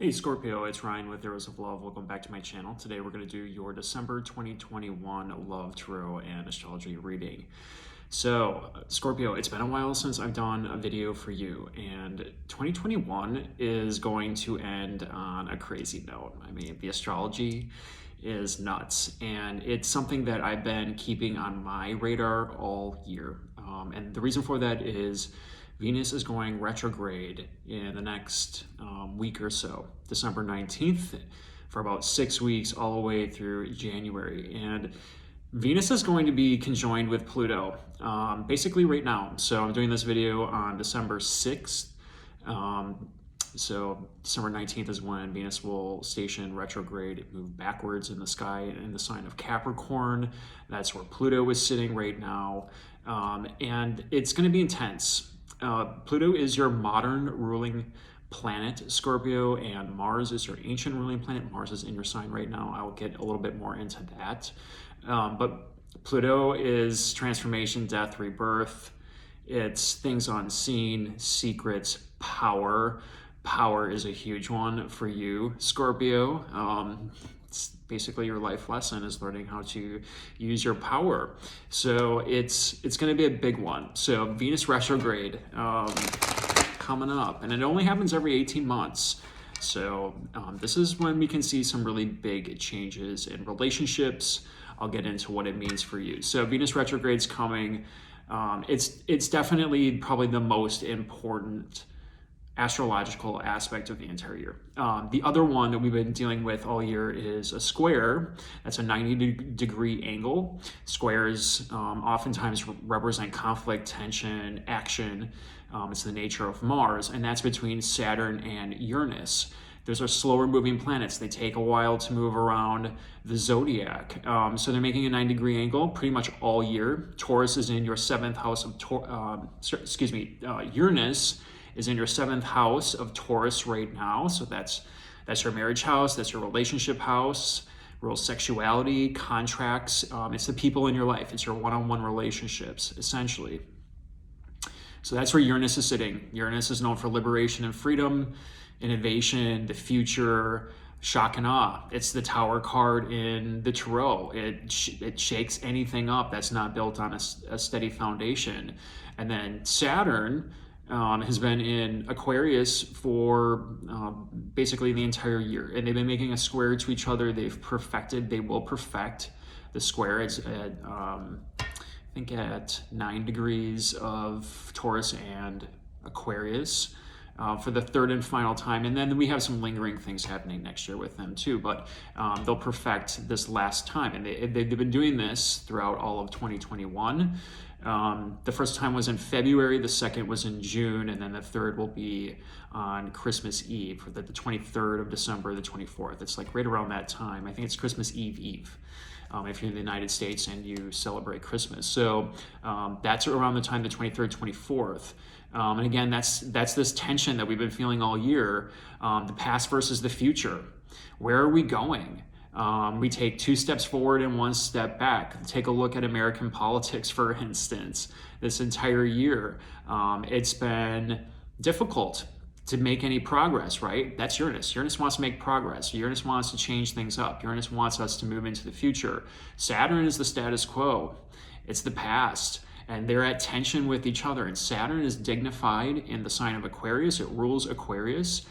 Hey Scorpio, it's Ryan with Arrows of Love. Welcome back to my channel. Today we're going to do your December 2021 Love Tarot and Astrology reading. So Scorpio, it's been a while since I've done a video for you, and 2021 is going to end on a crazy note. I mean, the astrology is nuts, and it's something that I've been keeping on my radar all year. And the reason for that is Venus is going retrograde in the next week or so, December 19th, for about 6 weeks, all the way through January. And Venus is going to be conjoined with Pluto basically right now. So I'm doing this video on December 6th. So December 19th is when Venus will station retrograde, move backwards in the sky in the sign of Capricorn. That's where Pluto is sitting right now. And it's going to be intense. Pluto is your modern ruling planet, Scorpio, and Mars is your ancient ruling planet. Mars is in your sign right now. I will get a little bit more into that. But Pluto is transformation, death, rebirth. It's things unseen, secrets, power. Power is a huge one for you, Scorpio. It's basically your life lesson is learning how to use your power. So it's going to be a big one. So Venus retrograde coming up, and it only happens every 18 months. So this is when we can see some really big changes in relationships. I'll get into what it means for you. So Venus retrograde's coming. It's definitely probably the most important astrological aspect of the entire year. The other one that we've been dealing with all year is a square. That's a 90-degree angle. Squares oftentimes represent conflict, tension, action. It's the nature of Mars, and that's between Saturn and Uranus. Those are slower moving planets. They take a while to move around the zodiac. So they're making a 90-degree angle pretty much all year. Taurus is in your seventh house of Uranus is in your seventh house of Taurus right now. So that's your marriage house, that's your relationship house, real sexuality, contracts. It's the people in your life. It's your one-on-one relationships, essentially. So that's where Uranus is sitting. Uranus is known for liberation and freedom, innovation, the future, shock and awe. It's the Tower card in the Tarot. It shakes anything up that's not built on a steady foundation. And then Saturn has been in Aquarius for basically the entire year. And they've been making a square to each other. They will perfect the square. It's at, I think at 9 degrees of Taurus and Aquarius for the third and final time. And then we have some lingering things happening next year with them too, but they'll perfect this last time. And they've been doing this throughout all of 2021. The first time was in February, the second was in June, and then the third will be on Christmas Eve, the 23rd of December, the 24th. It's like right around that time. I think it's Christmas Eve, if you're in the United States and you celebrate Christmas. So that's around the time, the 23rd, 24th. And again, that's this tension that we've been feeling all year, the past versus the future. Where are we going? We take 2 steps forward and 1 step back. Take a look at American politics, for instance. This entire year, it's been difficult to make any progress, right? That's Uranus. Uranus wants to make progress. Uranus wants to change things up. Uranus wants us to move into the future. Saturn is the status quo. It's the past. And they're at tension with each other. And Saturn is dignified in the sign of Aquarius. It rules Aquarius.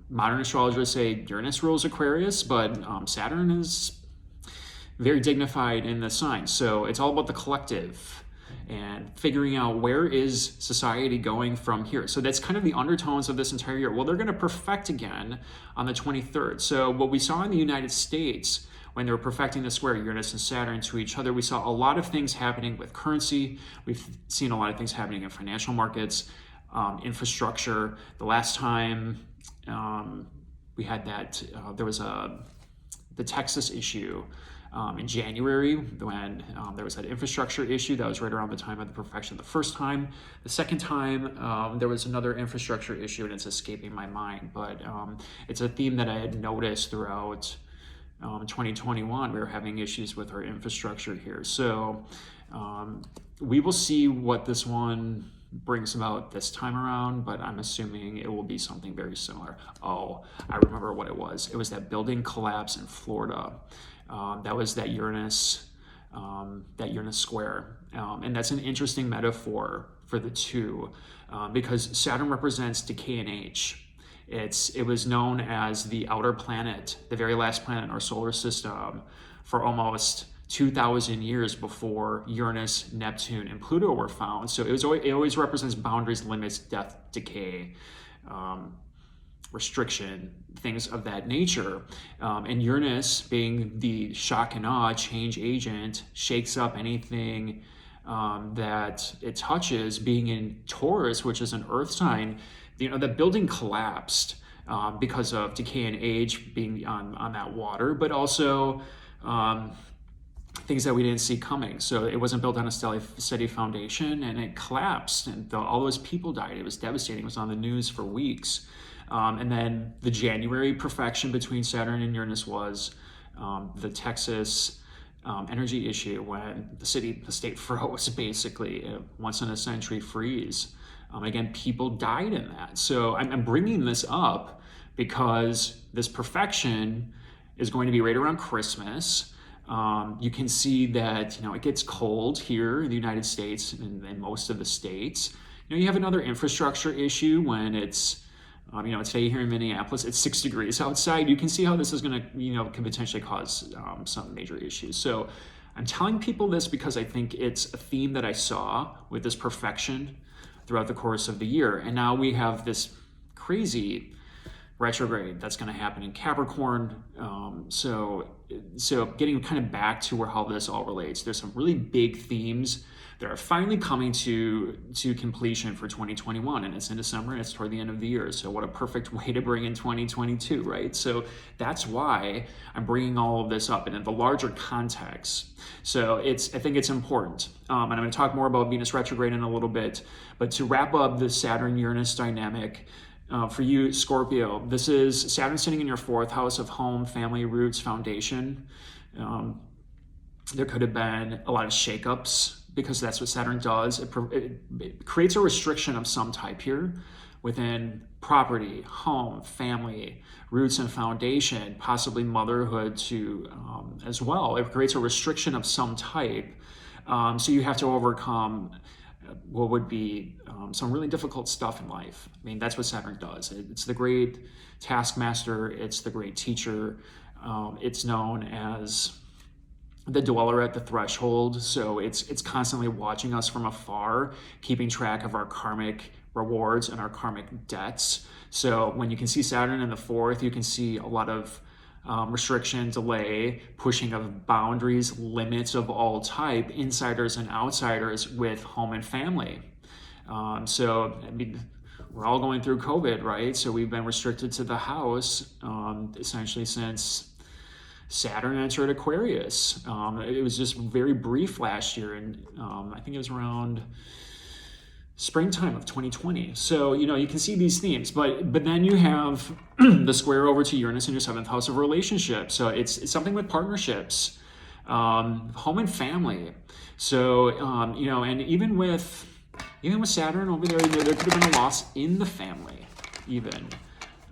Modern astrologers say Uranus rules Aquarius, but Saturn is very dignified in the sign. So it's all about the collective and figuring out where is society going from here. So that's kind of the undertones of this entire year. Well, they're going to perfect again on the 23rd. So what we saw in the United States when they were perfecting the square, Uranus and Saturn, to each other, we saw a lot of things happening with currency. We've seen a lot of things happening in financial markets, infrastructure. The last time we had that, there was the Texas issue in January when there was that infrastructure issue. That was right around the time of the perfection the first time. The second time, there was another infrastructure issue, and it's escaping my mind, but it's a theme that I had noticed throughout 2021. We were having issues with our infrastructure here. So we will see what this one brings about this time around, but I'm assuming it will be something very similar. Oh, I remember what it was. It was that building collapse in Florida. That was that Uranus square. And that's an interesting metaphor for the two, because Saturn represents decay and age. It was known as the outer planet, the very last planet in our solar system, for almost 2,000 years before Uranus, Neptune, and Pluto were found. So it always represents boundaries, limits, death, decay, restriction, things of that nature. And Uranus, being the shock and awe, change agent, shakes up anything that it touches. Being in Taurus, which is an earth sign, the building collapsed because of decay and age being on that water, but also things that we didn't see coming. So it wasn't built on a steady foundation, and it collapsed, and all those people died. It was devastating. It was on the news for weeks. And then the January perfection between Saturn and Uranus was the Texas energy issue, when the state froze, basically, a once in a century freeze. Again, people died in that. So I'm bringing this up because this perfection is going to be right around Christmas. You can see that it gets cold here in the United States and in most of the states. You have another infrastructure issue when it's today here in Minneapolis, it's 6 degrees outside. You can see how this is going to, can potentially cause some major issues. So I'm telling people this because I think it's a theme that I saw with this perfection throughout the course of the year. And now we have this crazy retrograde that's going to happen in Capricorn. So getting kind of back to how this all relates, there's some really big themes that are finally coming to completion for 2021, and it's in December and it's toward the end of the year. So what a perfect way to bring in 2022, right? So that's why I'm bringing all of this up and in the larger context. So I think it's important. And I'm going to talk more about Venus retrograde in a little bit, but to wrap up the Saturn-Uranus dynamic, for you, Scorpio, this is Saturn sitting in your 4th house of home, family, roots, foundation. There could have been a lot of shakeups because that's what Saturn does. It creates a restriction of some type here within property, home, family, roots and foundation, possibly motherhood too, as well. It creates a restriction of some type. So you have to overcome what would be some really difficult stuff in life. I mean, that's what Saturn does. It's the great taskmaster. It's the great teacher. It's known as the dweller at the threshold. So it's constantly watching us from afar, keeping track of our karmic rewards and our karmic debts. So when you can see Saturn in the 4th, you can see a lot of restriction, delay, pushing of boundaries, limits of all type, insiders and outsiders with home and family. So, I mean, we're all going through COVID, right? So we've been restricted to the house essentially since Saturn entered Aquarius. It was just very brief last year, and I think it was around springtime of 2020. So, you can see these themes, but then you have the square over to Uranus in your 7th house of relationships. So it's something with partnerships, home and family. So, and even with Saturn over there could have been a loss in the family even.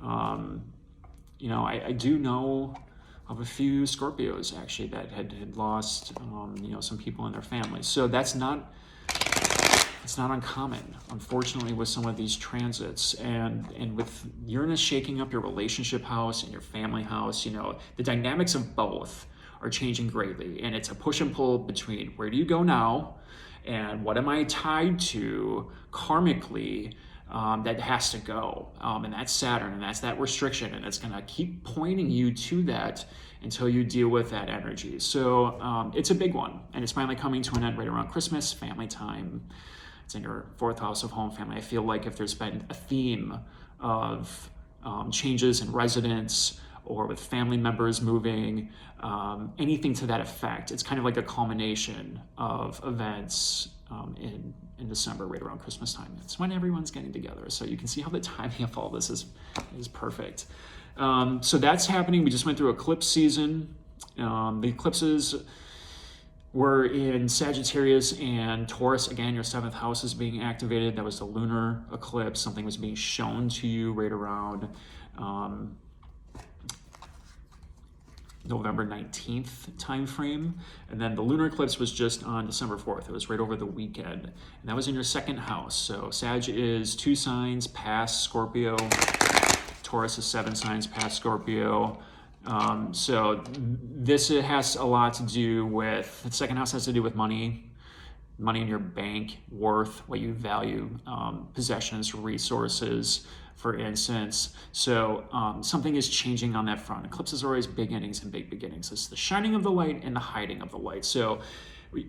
I do know of a few Scorpios actually that had lost, some people in their families. So it's not uncommon, unfortunately, with some of these transits. And with Uranus shaking up your relationship house and your family house, the dynamics of both are changing greatly. And it's a push and pull between where do you go now and what am I tied to karmically that has to go. And that's Saturn, and that's that restriction, and it's going to keep pointing you to that until you deal with that energy. So it's a big one, and it's finally coming to an end right around Christmas, family time. It's in your 4th house of home, family. I feel like if there's been a theme of changes in residence or with family members moving, anything to that effect, it's kind of like a culmination of events in December, right around Christmas time. It's when everyone's getting together. So you can see how the timing of all this is perfect. So that's happening. We just went through eclipse season. The eclipses We're in Sagittarius and Taurus. Again, your 7th house is being activated. That was the lunar eclipse. Something was being shown to you right around November 19th timeframe. And then the lunar eclipse was just on December 4th. It was right over the weekend. And that was in your 2nd house. So Sag is 2 signs past Scorpio. Taurus is 7 signs past Scorpio. So this has a lot to do with, the 2nd house has to do with money in your bank, worth, what you value, possessions, resources, for instance. So something is changing on that front. Eclipses are always big endings and big beginnings. It's the shining of the light and the hiding of the light. So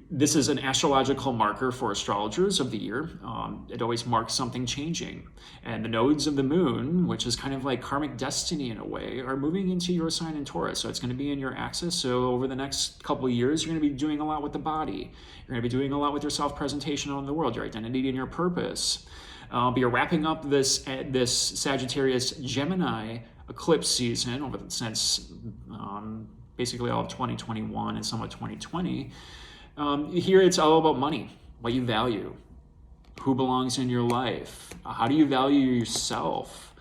this is an astrological marker for astrologers of the year. It always marks something changing. And the nodes of the moon, which is kind of like karmic destiny in a way, are moving into your sign in Taurus. So it's going to be in your axis. So over the next couple of years, you're going to be doing a lot with the body. You're going to be doing a lot with your self-presentation on the world, your identity and your purpose. But you're wrapping up this Sagittarius Gemini eclipse season since basically all of 2021 and some of 2020. Here it's all about money, what you value, who belongs in your life, how do you value yourself,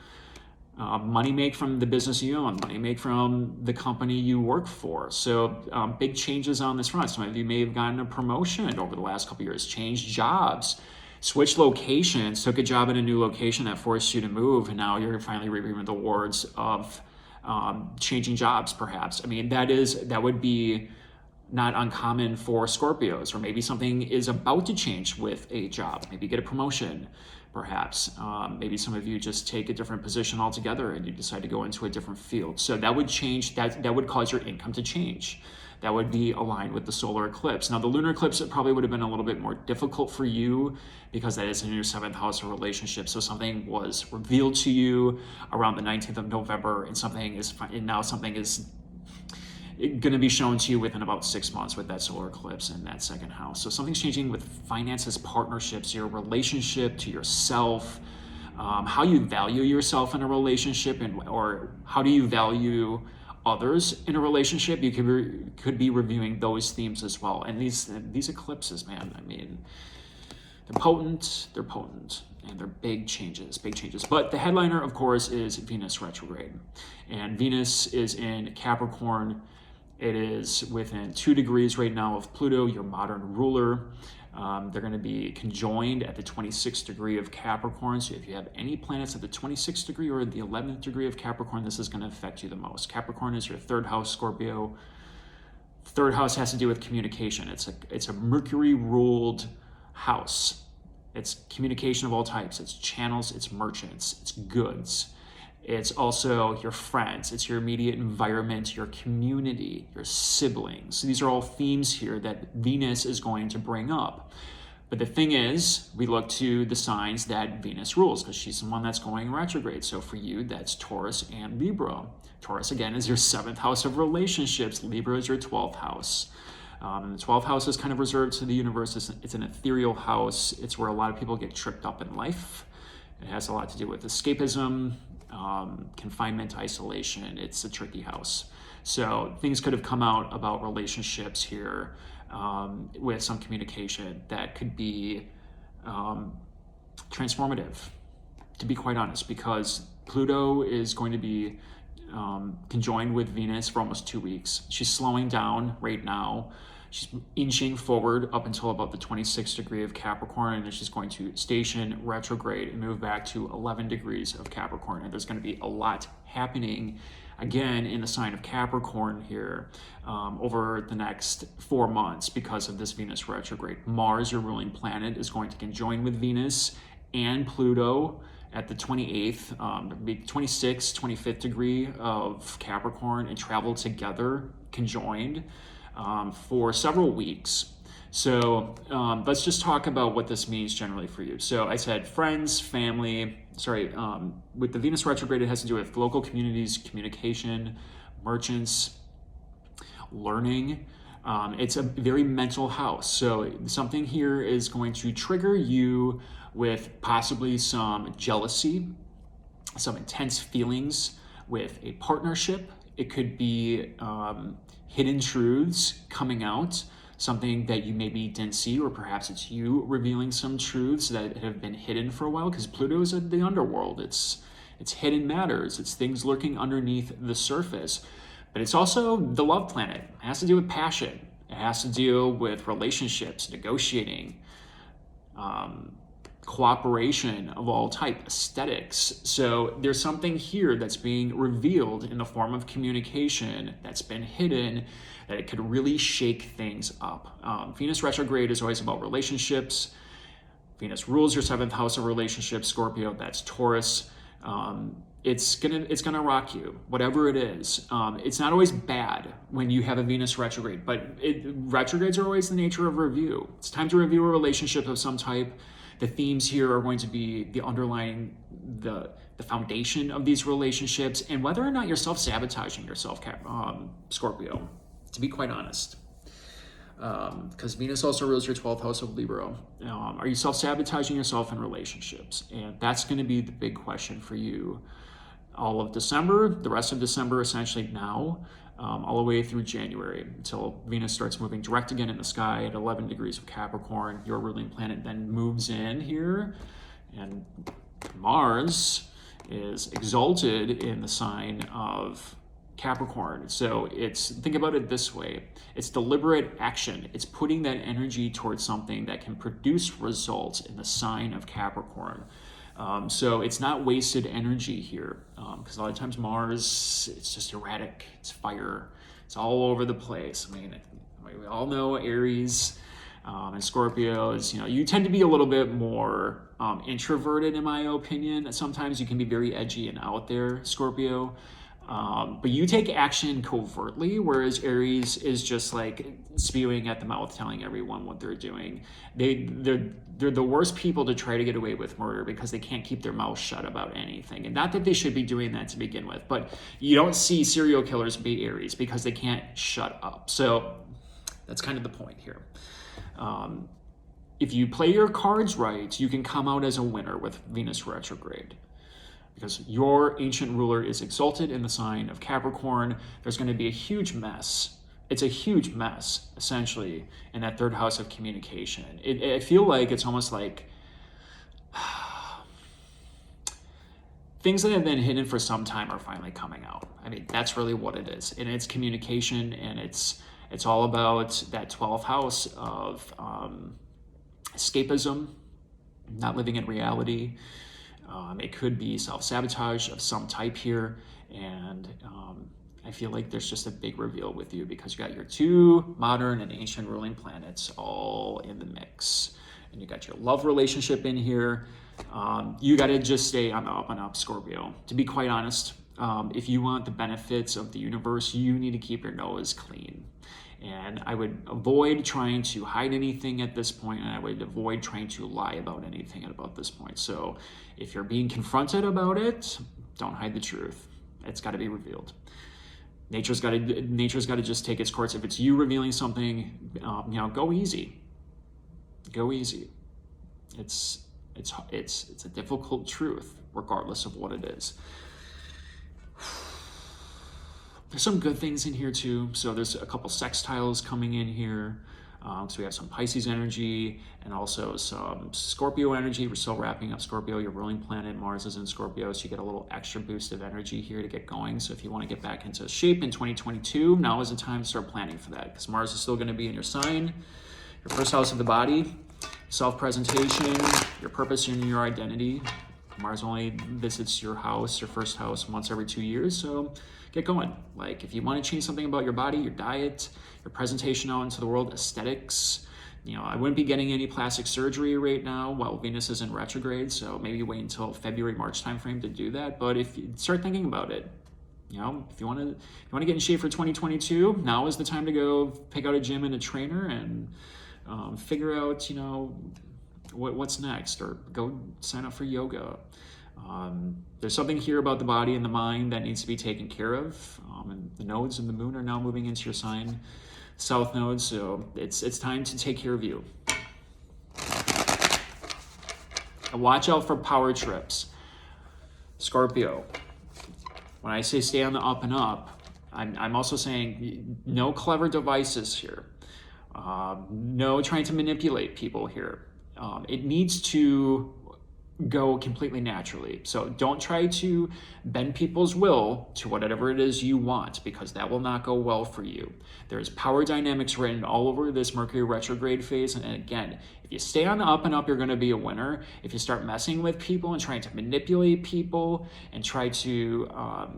money make from the business you own, money make from the company you work for. So big changes on this front. Some of you may have gotten a promotion over the last couple of years, changed jobs, switched locations, took a job in a new location that forced you to move, and now you're finally reaping the rewards of changing jobs, perhaps. I mean, that would be not uncommon for Scorpios, or maybe something is about to change with a job. Maybe you get a promotion, perhaps. Maybe some of you just take a different position altogether and you decide to go into a different field. So that would change, that would cause your income to change. That would be aligned with the solar eclipse. Now the lunar eclipse, it probably would have been a little bit more difficult for you because that is in your 7th house of relationships. So something was revealed to you around the 19th of November, and something is going to be shown to you within about 6 months with that solar eclipse in that 2nd house. So something's changing with finances, partnerships, your relationship to yourself, how you value yourself in a relationship, or how do you value others in a relationship. You could be reviewing those themes as well. And these eclipses, man, I mean, they're potent, and they're big changes. But the headliner, of course, is Venus retrograde. And Venus is in Capricorn. It is within 2 degrees right now of Pluto, your modern ruler. They're going to be conjoined at the 26th degree of Capricorn. So if you have any planets at the 26th degree or the 11th degree of Capricorn, this is going to affect you the most. Capricorn is your 3rd house, Scorpio. 3rd house has to do with communication. It's a Mercury-ruled house. It's communication of all types. It's channels, it's merchants, it's goods. It's also your friends, it's your immediate environment, your community, your siblings. So these are all themes here that Venus is going to bring up. But the thing is, we look to the signs that Venus rules, because she's the one that's going retrograde. So for you, that's Taurus and Libra. Taurus, again, is your 7th house of relationships. Libra is your 12th house. The 12th house is kind of reserved to the universe. It's an ethereal house. It's where a lot of people get tripped up in life. It has a lot to do with escapism, confinement, isolation. It's a tricky house. So things could have come out about relationships here with some communication that could be transformative, to be quite honest, because Pluto is going to be conjoined with Venus for almost 2 weeks. She's slowing down right now. She's inching forward up until about the 26th degree of Capricorn, and then she's going to station retrograde and move back to 11 degrees of Capricorn. And there's going to be a lot happening again in the sign of Capricorn here over the next 4 months because of this Venus retrograde. Mars, your ruling planet, is going to conjoin with Venus and Pluto at the 28th, 26th, 25th degree of Capricorn, and travel together, conjoined, for several weeks. So let's just talk about what this means generally for you. So I said friends, family, with the Venus retrograde, it has to do with local communities, communication, merchants, learning. It's a very mental house. So something here is going to trigger you with possibly some jealousy, some intense feelings with a partnership. It could be hidden truths coming out. something that you maybe didn't see, or perhaps it's you revealing some truths that have been hidden for a while, because Pluto is the underworld. It's hidden matters. It's things lurking underneath the surface. But it's also the love planet. It has to do with passion. It has to deal with relationships, negotiating, cooperation of all type, aesthetics. So there's something here that's being revealed in the form of communication that's been hidden, that it could really shake things up. Venus retrograde is always about relationships. Venus rules your 7th house of relationships, Scorpio. That's Taurus. It's gonna rock you, whatever it is. It's not always bad when you have a Venus retrograde, but retrogrades are always the nature of review. It's time to review a relationship of some type. The themes here are going to be the underlying, the foundation of these relationships, and whether or not you're self-sabotaging yourself, Scorpio, to be quite honest. Because Venus also rules your 12th house of Libra. Are you self-sabotaging yourself in relationships? And that's going to be the big question for you all of December, the rest of December, essentially now, all the way through January, until Venus starts moving direct again in the sky at 11 degrees of Capricorn. Your ruling planet then moves in here, and Mars is exalted in the sign of Capricorn. So think about it this way. It's deliberate action. It's putting that energy towards something that can produce results in the sign of Capricorn. So it's not wasted energy here, because a lot of times Mars, it's just erratic, it's fire, it's all over the place. I mean, we all know Aries and Scorpios, you tend to be a little bit more introverted, in my opinion. Sometimes you can be very edgy and out there, Scorpio. But you take action covertly, whereas Aries is just like spewing at the mouth, telling everyone what they're doing. They're the worst people to try to get away with murder, because they can't keep their mouth shut about anything. And not that they should be doing that to begin with, but you don't see serial killers be Aries because they can't shut up. So that's kind of the point here. If you play your cards right, you can come out as a winner with Venus retrograde, because your ancient ruler is exalted in the sign of Capricorn. There's going to be a huge mess. It's a huge mess, essentially, in that 3rd house of communication. I feel like it's almost like things that have been hidden for some time are finally coming out. I mean, that's really what it is. And it's communication, and it's all about that 12th house of escapism, not living in reality. It could be self-sabotage of some type here, and I feel like there's just a big reveal with you, because you got your 2 modern and ancient ruling planets all in the mix, and you got your love relationship in here. You got to just stay on the up and up, Scorpio. To be quite honest, if you want the benefits of the universe, you need to keep your nose clean. And I would avoid trying to hide anything at this point, and I would avoid trying to lie about anything at about this point. So if you're being confronted about it, don't hide the truth. It's got to be revealed. Nature's got to just take its course. If it's you revealing something, go easy. Go easy. It's a difficult truth, regardless of what it is. There's some good things in here too. So there's a couple sextiles coming in here. So we have some Pisces energy and also some Scorpio energy. We're still wrapping up Scorpio. Your ruling planet, Mars, is in Scorpio, so you get a little extra boost of energy here to get going. So if you want to get back into shape in 2022, now is the time to start planning for that, because Mars is still going to be in your sign, your 1st house of the body, self-presentation, your purpose, and your identity. Mars only visits your house, your 1st house, once every 2 years, so get going. Like, if you want to change something about your body, your diet, your presentation out into the world, aesthetics, I wouldn't be getting any plastic surgery right now while Venus is in retrograde, so maybe wait until February, March timeframe to do that. But if you start thinking about it, if you want to get in shape for 2022, now is the time to go pick out a gym and a trainer and figure out, what's next, or go sign up for yoga. There's something here about the body and the mind that needs to be taken care of. And the nodes and the moon are now moving into your sign, south node, so it's time to take care of you. And watch out for power trips, Scorpio. When I say stay on the up and up, I'm also saying no clever devices here. No trying to manipulate people here. It needs to go completely naturally. So don't try to bend people's will to whatever it is you want, because that will not go well for you. There's power dynamics written all over this Mercury retrograde phase. And again, if you stay on the up and up, you're going to be a winner. If you start messing with people and trying to manipulate people and try to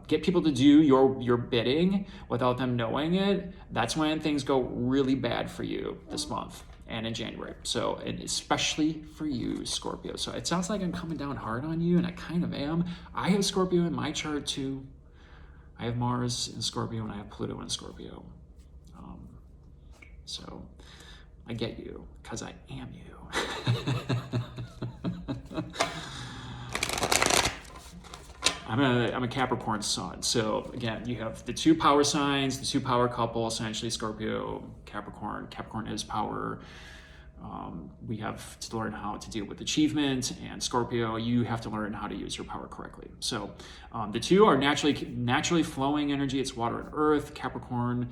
get people to do your bidding without them knowing it, that's when things go really bad for you this month and in January. So, and especially for you, Scorpio. So it sounds like I'm coming down hard on you, and I kind of am. I have Scorpio in my chart too. I have Mars in Scorpio and I have Pluto in Scorpio. So I get you, because I am you. I'm a Capricorn sun. So again, you have the two power signs, the two power couple, essentially Scorpio, Capricorn. Capricorn is power. We have to learn how to deal with achievement, and Scorpio, you have to learn how to use your power correctly. So the two are naturally flowing energy. It's water and earth. Capricorn,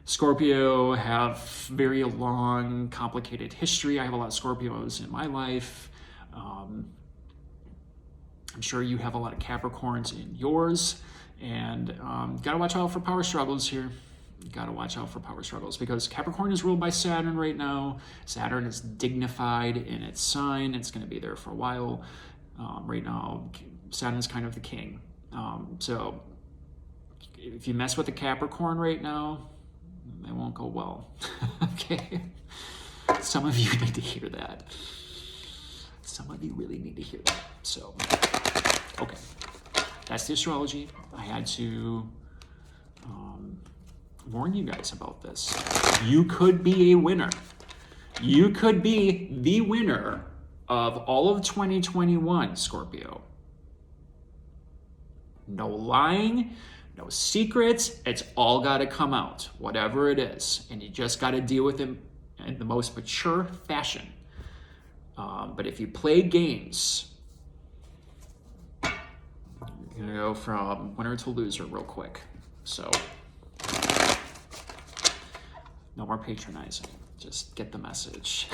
Scorpio have very long, complicated history. I have a lot of Scorpios in my life. I'm sure you have a lot of Capricorns in yours, and gotta watch out for power struggles here. You gotta watch out for power struggles, because Capricorn is ruled by Saturn right now. Saturn is dignified in its sign. It's gonna be there for a while. Right now, Saturn's kind of the king. So if you mess with the Capricorn right now, it won't go well. Okay? Some of you need to hear that. Some of you really need to hear that. So, okay. That's the astrology. I had to warn you guys about this. You could be a winner. You could be the winner of all of 2021, Scorpio. No lying, no secrets. It's all got to come out, whatever it is. And you just got to deal with it in the most mature fashion. But if you play games, you're going to go from winner to loser real quick. So, no more patronizing. Just get the message.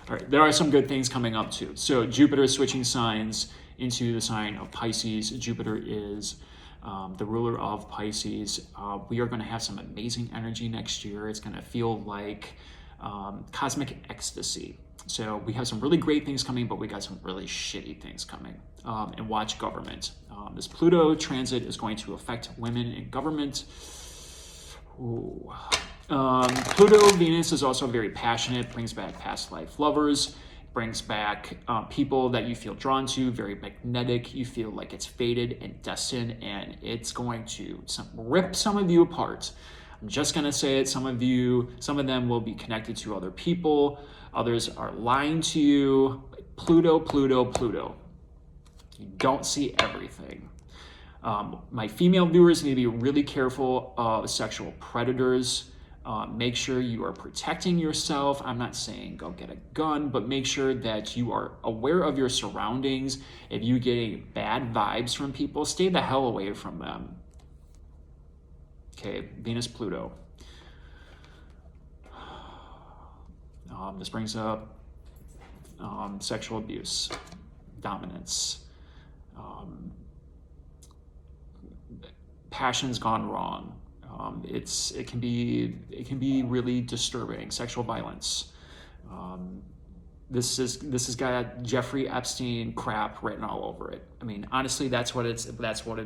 All right, there are some good things coming up too. So Jupiter is switching signs into the sign of Pisces. Jupiter is the ruler of Pisces. We are going to have some amazing energy next year. It's going to feel like cosmic ecstasy. So we have some really great things coming, but we got some really shitty things coming. And watch government. This Pluto transit is going to affect women in government. Ooh. Pluto, Venus is also very passionate, brings back past life lovers, brings back people that you feel drawn to, very magnetic. You feel like it's fated and destined, and it's going to rip some of you apart. I'm just going to say it. Some of them will be connected to other people. Others are lying to you. Pluto, Pluto, Pluto. You don't see everything. My female viewers need to be really careful of sexual predators. Make sure you are protecting yourself. I'm not saying go get a gun, but make sure that you are aware of your surroundings. If you get bad vibes from people, stay the hell away from them. Okay, Venus, Pluto. This brings up sexual abuse, dominance. Passion's gone wrong. It can be really disturbing. Sexual violence. This has got Jeffrey Epstein crap written all over it. I mean, honestly, that's what it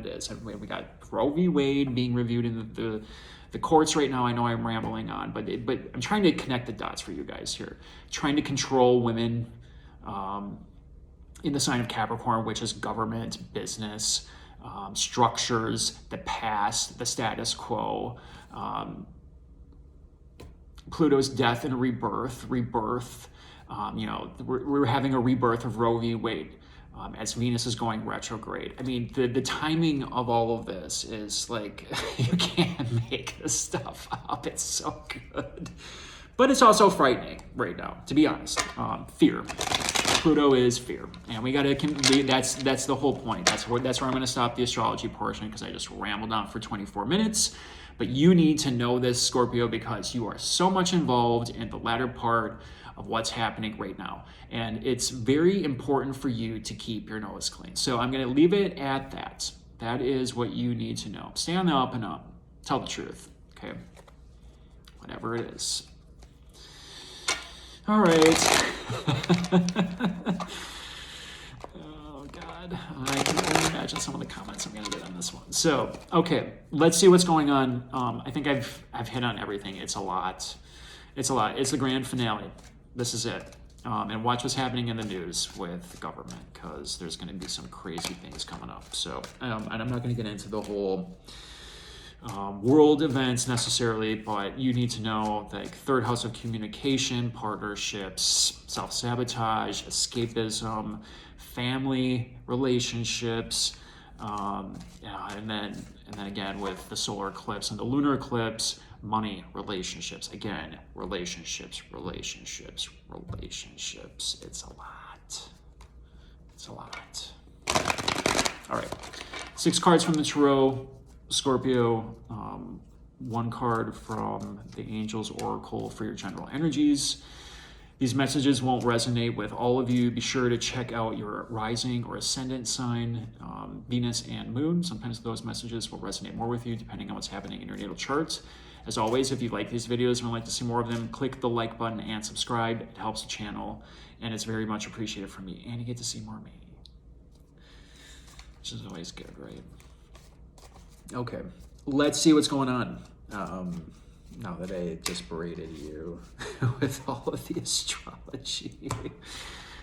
is. And we got Roe v. Wade being reviewed in the courts right now. I know I'm rambling on, but I'm trying to connect the dots for you guys here. Trying to control women in the sign of Capricorn, which is government, business. Structures, the past, the status quo, Pluto's death and rebirth. We're having a rebirth of Roe v. Wade as Venus is going retrograde. I mean, the timing of all of this is like, you can't make this stuff up. It's so good. But it's also frightening right now, to be honest. Fear. Pluto is fear, and we gotta. That's the whole point. That's where I'm gonna stop the astrology portion because I just rambled on for 24 minutes. But you need to know this, Scorpio, because you are so much involved in the latter part of what's happening right now, and it's very important for you to keep your nose clean. So I'm gonna leave it at that. That is what you need to know. Stay on the up and up. Tell the truth. Okay. Whatever it is. All right. Oh, God. I can only imagine some of the comments I'm going to get on this one. So, okay, let's see what's going on. I think I've hit on everything. It's a lot. It's a lot. It's the grand finale. This is it. And watch what's happening in the news with the government, because there's going to be some crazy things coming up. So, and I'm not going to get into the whole world events necessarily, but you need to know that third house of communication, partnerships, self-sabotage, escapism, family relationships, and then again with the solar eclipse and the lunar eclipse, money, relationships. Again, relationships. It's a lot. All right, 6 cards from the tarot, Scorpio, 1 card from the Angels Oracle for your general energies. These messages won't resonate with all of you. Be sure to check out your rising or ascendant sign, Venus and Moon. Sometimes those messages will resonate more with you depending on what's happening in your natal chart. As always, if you like these videos and would like to see more of them, click the like button and subscribe. It helps the channel, and it's very much appreciated from me. And you get to see more of me, which is always good, right? Okay, let's see what's going on. Now that I just berated you with all of the astrology,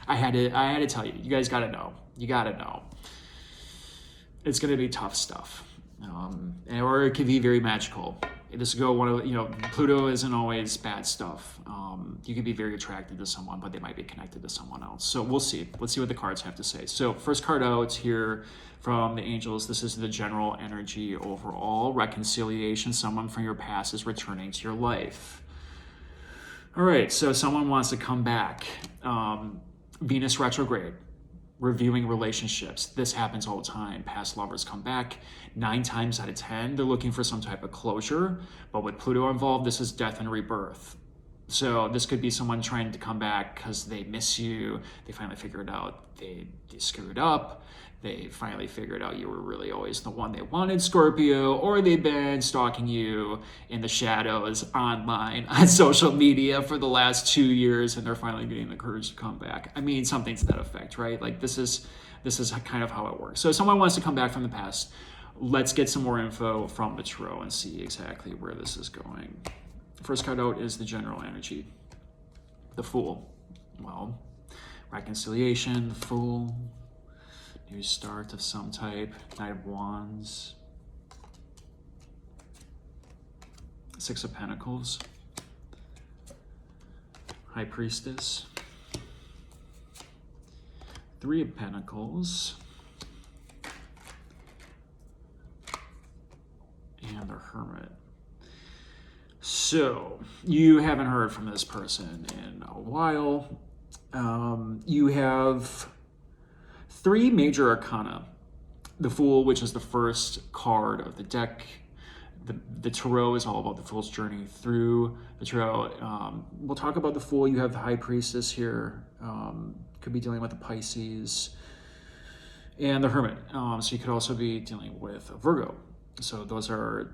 I had to tell you. You guys got to know. You got to know. It's going to be tough stuff, or it could be very magical. This could go Pluto isn't always bad stuff. You could be very attracted to someone, but they might be connected to someone else. So we'll see. Let's see what the cards have to say. So first card out here from the Angels. This is the general energy overall. Reconciliation. Someone from your past is returning to your life. All right. So someone wants to come back. Venus retrograde. Reviewing relationships. This happens all the time. Past lovers come back 9 times out of 10. They're looking for some type of closure, but with Pluto involved, this is death and rebirth. So this could be someone trying to come back because they miss you. They finally figured out they screwed up. They finally figured out you were really always the one they wanted, Scorpio, or they've been stalking you in the shadows online on social media for the last 2 years, and they're finally getting the courage to come back. I mean, something to that effect, right? Like this is kind of how it works. So someone wants to come back from the past. Let's get some more info from the tarot and see exactly where this is going. First card out is the general energy. The Fool. Well, reconciliation, the Fool. New start of some type. Knight of Wands. 6 of Pentacles. High Priestess. 3 of Pentacles. And the Hermit. So, you haven't heard from this person in a while. You have 3 major arcana. The Fool, which is the first card of the deck. The Tarot is all about the Fool's journey through the Tarot. We'll talk about the Fool. You have the High Priestess here. Could be dealing with the Pisces. And the Hermit. So you could also be dealing with a Virgo. So those are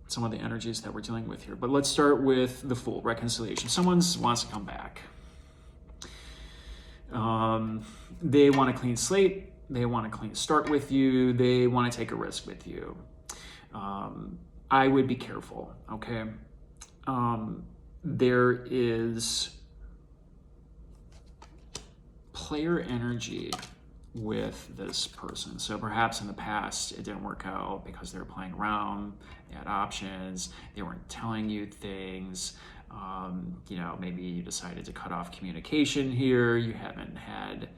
some of the energies that we're dealing with here. But let's start with the Fool, reconciliation. Someone wants to come back. They want a clean slate. They want a clean start with you. They want to take a risk with you. I would be careful, okay? There is player energy with this person. So perhaps in the past it didn't work out because they were playing around, they had options, they weren't telling you things. Maybe you decided to cut off communication here. You haven't had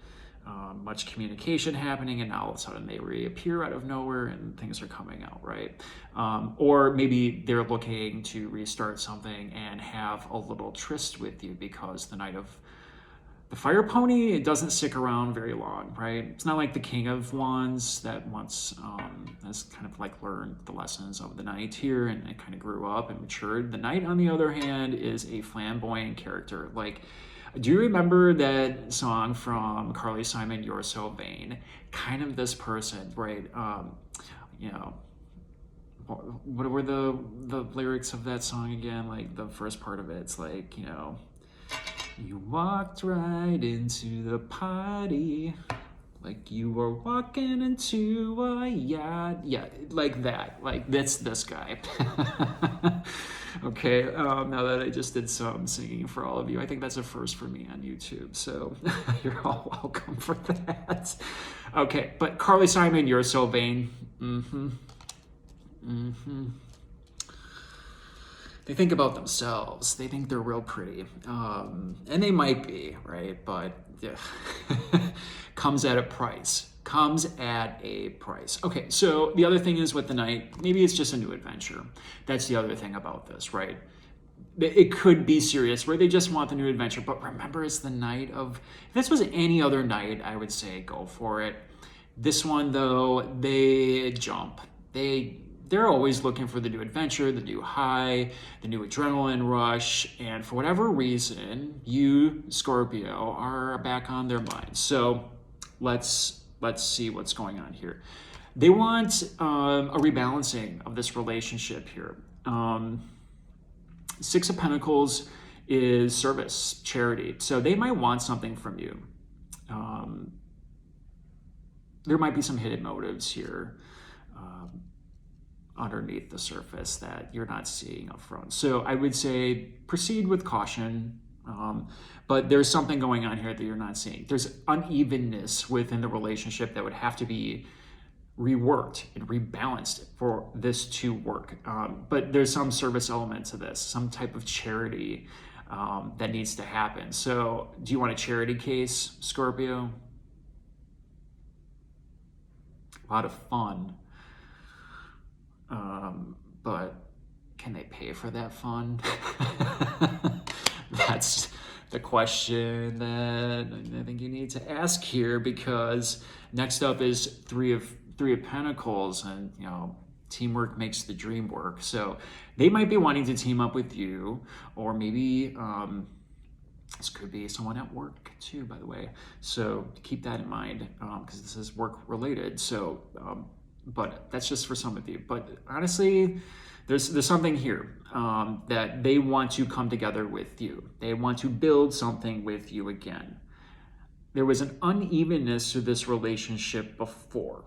much communication happening, and now all of a sudden they reappear out of nowhere and things are coming out, right? Or maybe they're looking to restart something and have a little tryst with you because the Knight of The fire pony, it doesn't stick around very long, right? It's not like the King of Wands that once has kind of like learned the lessons of the Knight here and it kind of grew up and matured. The Knight, on the other hand, is a flamboyant character. Like, do you remember that song from Carly Simon, You're So Vain? Kind of this person, right? You know, what were the lyrics of that song again? Like the first part of it, it's like, you know, you walked right into the party like you were walking into a yacht. Yeah, like that. Like, that's this guy. Okay, now that I just did some singing for all of you, I think that's a first for me on YouTube, so you're all welcome for that. Okay, but Carly Simon, You're So Vain. They think about themselves. They think they're real pretty. And they might be, right? But yeah. Comes at a price. Comes at a price. Okay, so the other thing is with the Knight, maybe it's just a new adventure. That's the other thing about this, right? It could be serious where they just want the new adventure. But remember, it's the Knight of... If this was any other Knight, I would say go for it. This one, though, they jump. They're always looking for the new adventure, the new high, the new adrenaline rush, and for whatever reason, you, Scorpio, are back on their mind. So let's see what's going on here. They want a rebalancing of this relationship here. Six of Pentacles is service, charity. So they might want something from you. There might be some hidden motives here. Underneath the surface that you're not seeing up front. So I would say proceed with caution, but there's something going on here that you're not seeing. There's unevenness within the relationship that would have to be reworked and rebalanced for this to work. But there's some service element to this, some type of charity that needs to happen. So do you want a charity case, Scorpio? A lot of fun. But can they pay for that fun? That's the question that I think you need to ask here, because next up is three of Pentacles, and you know, teamwork makes the dream work. So they might be wanting to team up with you, or maybe this could be someone at work too, by the way. So keep that in mind, because this is work related. So but that's just for some of you. But honestly, there's something here that they want to come together with you. They want to build something with you again. There was an unevenness to this relationship before.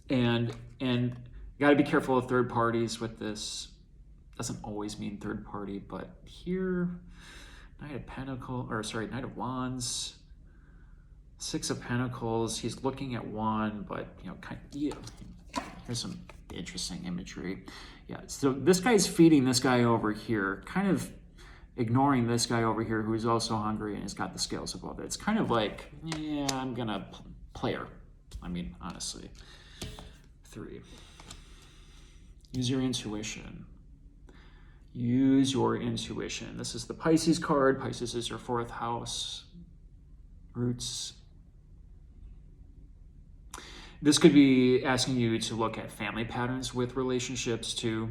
And you got to be careful of third parties with this. Doesn't always mean third party, but here, Knight of Wands, Six of Pentacles. He's looking at one, but you know, here's some interesting imagery. Yeah, so this guy's feeding this guy over here, kind of ignoring this guy over here who is also hungry and has got the scales above it. It's kind of like, yeah, I'm gonna play her. I mean, honestly. 3. Use your intuition. Use your intuition. This is the Pisces card. Pisces is your 4th house. Roots. This could be asking you to look at family patterns with relationships too.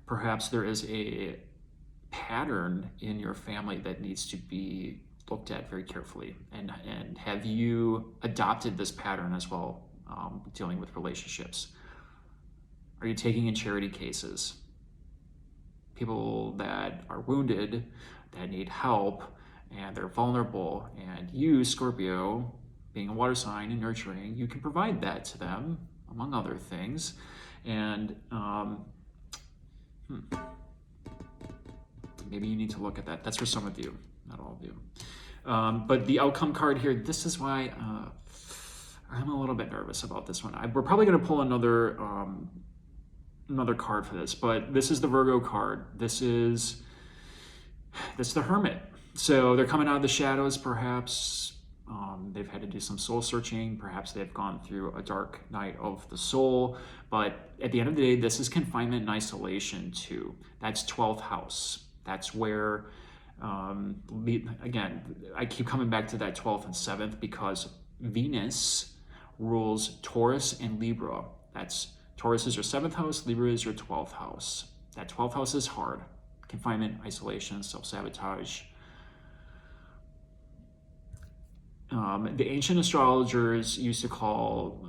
Perhaps there is a pattern in your family that needs to be looked at very carefully. And have you adopted this pattern as well, dealing with relationships? Are you taking in charity cases? People that are wounded, that need help, and they're vulnerable, and you, Scorpio, being a water sign and nurturing, you can provide that to them, among other things. And maybe you need to look at that. That's for some of you, not all of you. But the outcome card here, this is why I'm a little bit nervous about this one. We're probably going to pull another card for this, but this is the Virgo card. This is the Hermit. So they're coming out of the shadows, perhaps. They've had to do some soul searching. Perhaps they've gone through a dark night of the soul. But at the end of the day, this is confinement and isolation too. That's 12th house. That's where Again, I keep coming back to that 12th and 7th because Venus rules Taurus and Libra. Taurus is your 7th house, Libra is your 12th house. That 12th house is hard. Confinement, isolation, self-sabotage. The ancient astrologers used to call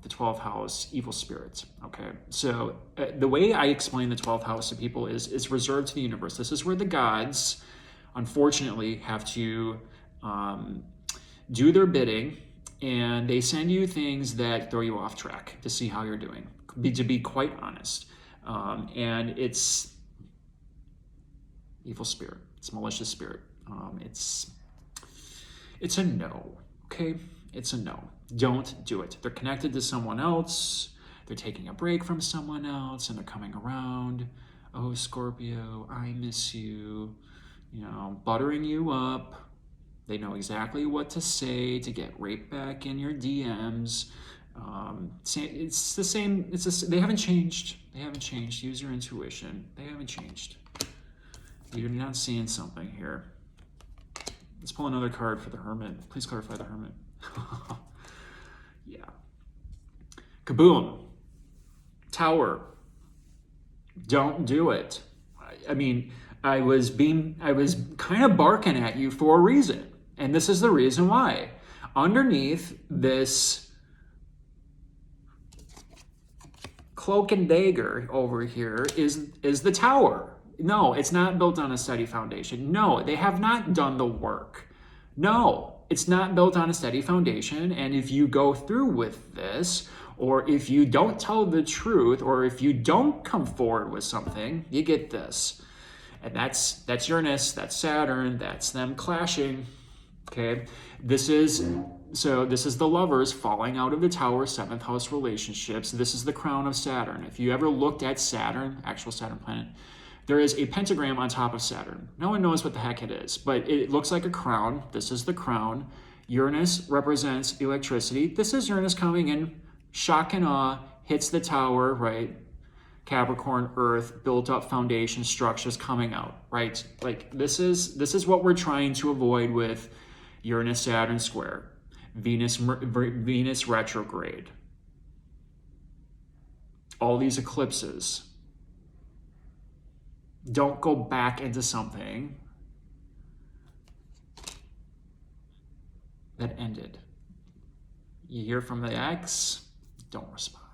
the 12th house evil spirits. Okay, so the way I explain the 12th house to people is it's reserved to the universe. This is where the gods, unfortunately, have to do their bidding, and they send you things that throw you off track to see how you're doing, to be quite honest. And it's evil spirit. It's malicious spirit. It's a no, okay? It's a no. Don't do it. They're connected to someone else. They're taking a break from someone else, and they're coming around. Oh, Scorpio, I miss you. You know, buttering you up. They know exactly what to say to get right back in your DMs. It's the same. They haven't changed. They haven't changed. Use your intuition. They haven't changed. You're not seeing something here. Let's pull another card for the Hermit. Please clarify the Hermit. Yeah. Kaboom. Tower. Don't do it. I mean, I was kind of barking at you for a reason. And this is the reason why. Underneath this cloak and dagger over here is the tower. No, it's not built on a steady foundation. No, they have not done the work. No, it's not built on a steady foundation. And if you go through with this, or if you don't tell the truth, or if you don't come forward with something, you get this. And that's Uranus, that's Saturn, that's them clashing. Okay, this is the lovers falling out of the tower, 7th house relationships. This is the crown of Saturn. If you ever looked at Saturn, actual Saturn planet, there is a pentagram on top of Saturn. No one knows what the heck it is, but it looks like a crown. This is the crown. Uranus represents electricity. This is Uranus coming in, shock and awe, hits the tower, right? Capricorn, Earth, built up foundation structures coming out, right? Like this is what we're trying to avoid with Uranus, Saturn square, Venus retrograde. All these eclipses. Don't go back into something that ended. You hear from the ex, don't respond.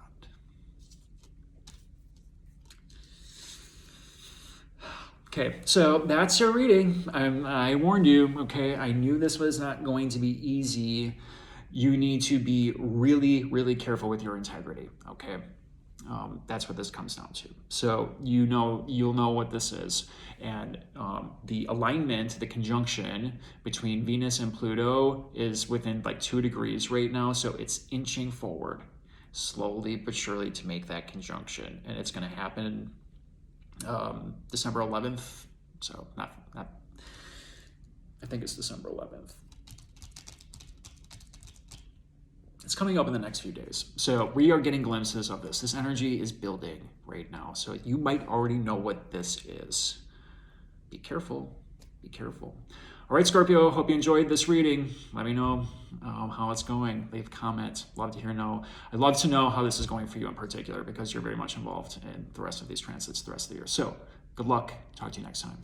Okay, so that's your reading. I warned you, okay? I knew this was not going to be easy. You need to be really, really careful with your integrity, okay? That's what this comes down to. So you'll know what this is. And the alignment, the conjunction between Venus and Pluto is within like 2 degrees right now. So it's inching forward slowly but surely to make that conjunction. And it's going to happen December 11th. So not, I think it's December 11th. It's coming up in the next few days. So we are getting glimpses of this. This energy is building right now. So you might already know what this is. Be careful. Be careful. All right, Scorpio, hope you enjoyed this reading. Let me know how it's going. Leave a comment. Love to know. I'd love to know how this is going for you in particular because you're very much involved in the rest of these transits the rest of the year. So good luck. Talk to you next time.